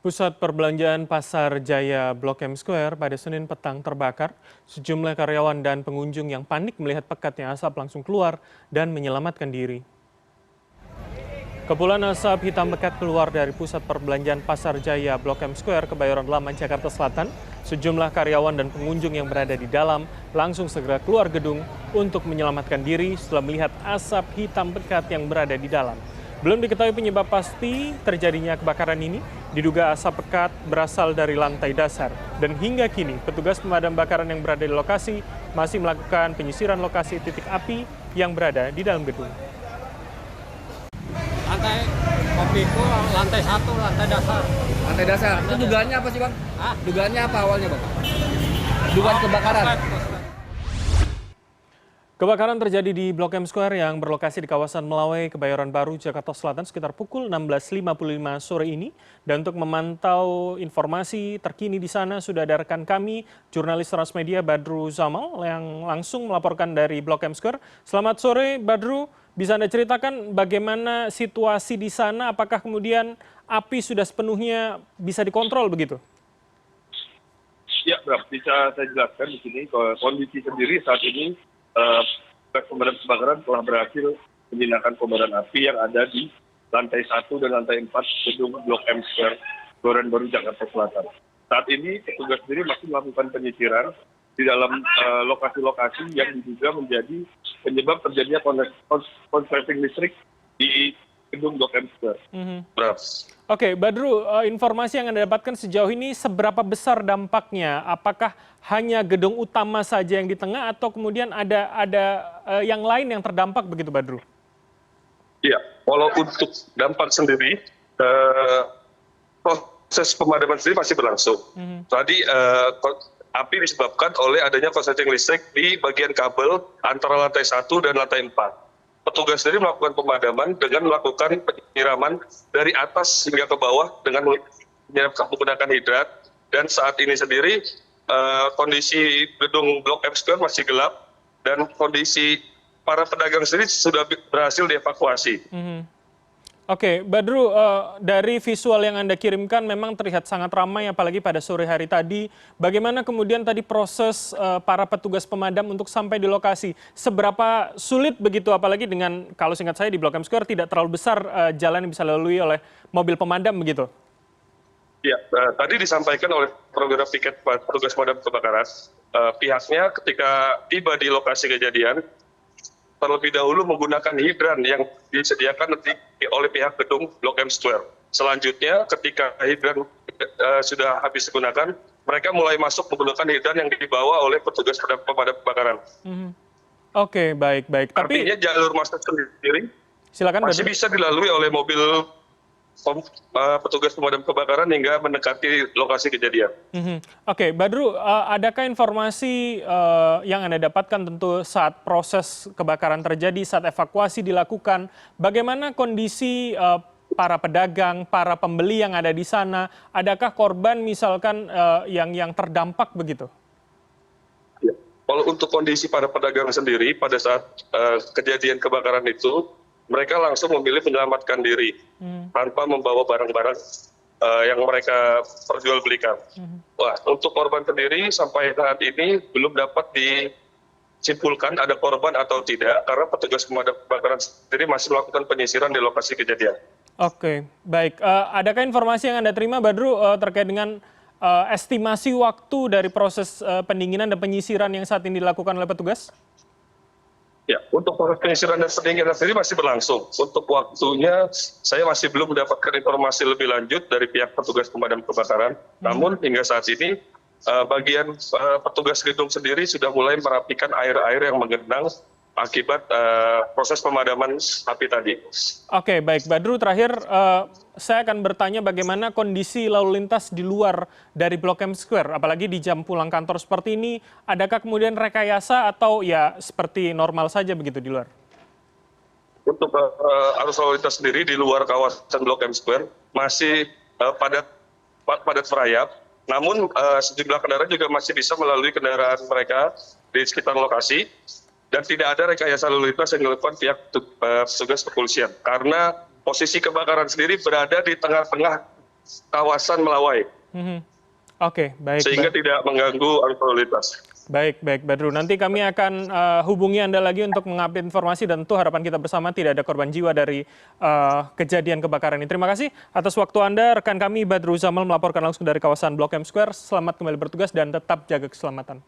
Pusat perbelanjaan Pasar Jaya Blok M Square pada Senin petang terbakar. Sejumlah karyawan dan pengunjung yang panik melihat pekatnya asap langsung keluar dan menyelamatkan diri. Kepulan asap hitam pekat keluar dari pusat perbelanjaan Pasar Jaya Blok M Square, Kebayoran Lama, Jakarta Selatan. Sejumlah karyawan dan pengunjung yang berada di dalam langsung segera keluar gedung untuk menyelamatkan diri setelah melihat asap hitam pekat yang berada di dalam. Belum diketahui penyebab pasti terjadinya kebakaran ini, diduga asap pekat berasal dari lantai dasar. Dan hingga kini, petugas pemadam kebakaran yang berada di lokasi masih melakukan penyisiran lokasi titik api yang berada di dalam gedung. Lantai kopiku lantai 1, lantai dasar. Lantai dasar. Itu dugaannya apa sih, Bang? Hah? Dugaannya apa awalnya, Bang? Dugaan kebakaran. Kebakaran terjadi di Blok M Square yang berlokasi di kawasan Melawai, Kebayoran Baru, Jakarta Selatan sekitar pukul 16.55 sore ini. Dan untuk memantau informasi terkini di sana sudah ada rekan kami, jurnalis Transmedia Badru Zamal yang langsung melaporkan dari Blok M Square. Selamat sore Badru, bisa Anda ceritakan bagaimana situasi di sana? Apakah kemudian api sudah sepenuhnya bisa dikontrol begitu? Ya, bisa saya jelaskan di sini kondisi sendiri saat ini pemadam kebakaran telah berhasil menjinakkan kobaran api yang ada di lantai 1 dan lantai 4 gedung Blok M Square, Kebayoran Baru, Jakarta Selatan. Saat ini petugas sendiri masih melakukan penyisiran di dalam lokasi-lokasi yang diduga menjadi penyebab terjadinya konsleting listrik di gedung Blok M Square. Oke, Badru, informasi yang Anda dapatkan sejauh ini seberapa besar dampaknya? Apakah hanya gedung utama saja yang di tengah atau kemudian ada yang lain yang terdampak begitu, Badru? Iya, kalau untuk dampak sendiri, proses pemadaman sendiri masih berlangsung. Tadi api disebabkan oleh adanya konsleting listrik di bagian kabel antara lantai 1 dan lantai 4. Petugas sendiri melakukan pemadaman dengan melakukan penyiraman dari atas hingga ke bawah dengan menggunakan hidrat. Dan saat ini sendiri kondisi gedung Blok M Square masih gelap dan kondisi para pedagang sendiri sudah berhasil dievakuasi. Oke, Badru, dari visual yang Anda kirimkan memang terlihat sangat ramai apalagi pada sore hari tadi. Bagaimana kemudian tadi proses para petugas pemadam untuk sampai di lokasi? Seberapa sulit begitu apalagi dengan, kalau singkat saya di Blok M Square tidak terlalu besar jalan yang bisa dilalui oleh mobil pemadam begitu? Ya, tadi disampaikan oleh program piket petugas pemadam kebakaran, pihaknya ketika tiba di lokasi kejadian, terlebih dahulu menggunakan hidran yang disediakan nanti oleh pihak gedung Blok M Square. Selanjutnya ketika hidran sudah habis digunakan, mereka mulai masuk menggunakan hidran yang dibawa oleh petugas pemadam kebakaran. Oke, baik. Artinya jalur masuk sendiri silakan, masih Badru. bisa dilalui oleh mobil petugas pemadam kebakaran hingga mendekati lokasi kejadian. Oke, Badru, adakah informasi yang Anda dapatkan tentu saat proses kebakaran terjadi, saat evakuasi dilakukan, bagaimana kondisi para pedagang, para pembeli yang ada di sana, adakah korban misalkan yang terdampak begitu? Ya. Kalau untuk kondisi para pedagang sendiri, pada saat kejadian kebakaran itu, mereka langsung memilih menyelamatkan diri tanpa membawa barang-barang yang mereka perjualbelikan. Wah, untuk korban sendiri sampai saat ini belum dapat disimpulkan ada korban atau tidak karena petugas pemadam kebakaran sendiri masih melakukan penyisiran di lokasi kejadian. Oke, baik. Adakah informasi yang Anda terima, Badru, terkait dengan estimasi waktu dari proses pendinginan dan penyisiran yang saat ini dilakukan oleh petugas? Ya, untuk proses penyisiran dan pendinginan sendiri masih berlangsung. Untuk waktunya, saya masih belum mendapatkan informasi lebih lanjut dari pihak petugas pemadam kebakaran. Namun hingga saat ini, bagian petugas gedung sendiri sudah mulai merapikan air-air yang menggenang akibat proses pemadaman api tadi. Oke, baik. Badru, terakhir saya akan bertanya bagaimana kondisi lalu lintas di luar dari Blok M Square, apalagi di jam pulang kantor seperti ini, adakah kemudian rekayasa atau ya seperti normal saja begitu di luar? Untuk arus lalu lintas sendiri di luar kawasan Blok M Square masih padat merayap, namun sejumlah kendaraan juga masih bisa melalui kendaraan mereka di sekitar lokasi. Dan tidak ada rekayasa lalu lintas yang dilakukan pihak petugas kepolisian. Karena posisi kebakaran sendiri berada di tengah-tengah kawasan Melawai, Mhm. Oke, baik. sehingga tidak mengganggu arus lalu lintas. Baik, Badru. Nanti kami akan hubungi Anda lagi untuk mengupdate informasi dan tentu harapan kita bersama tidak ada korban jiwa dari kejadian kebakaran ini. Terima kasih atas waktu Anda. Rekan kami Badru Zamal melaporkan langsung dari kawasan Blok M Square. Selamat kembali bertugas dan tetap jaga keselamatan.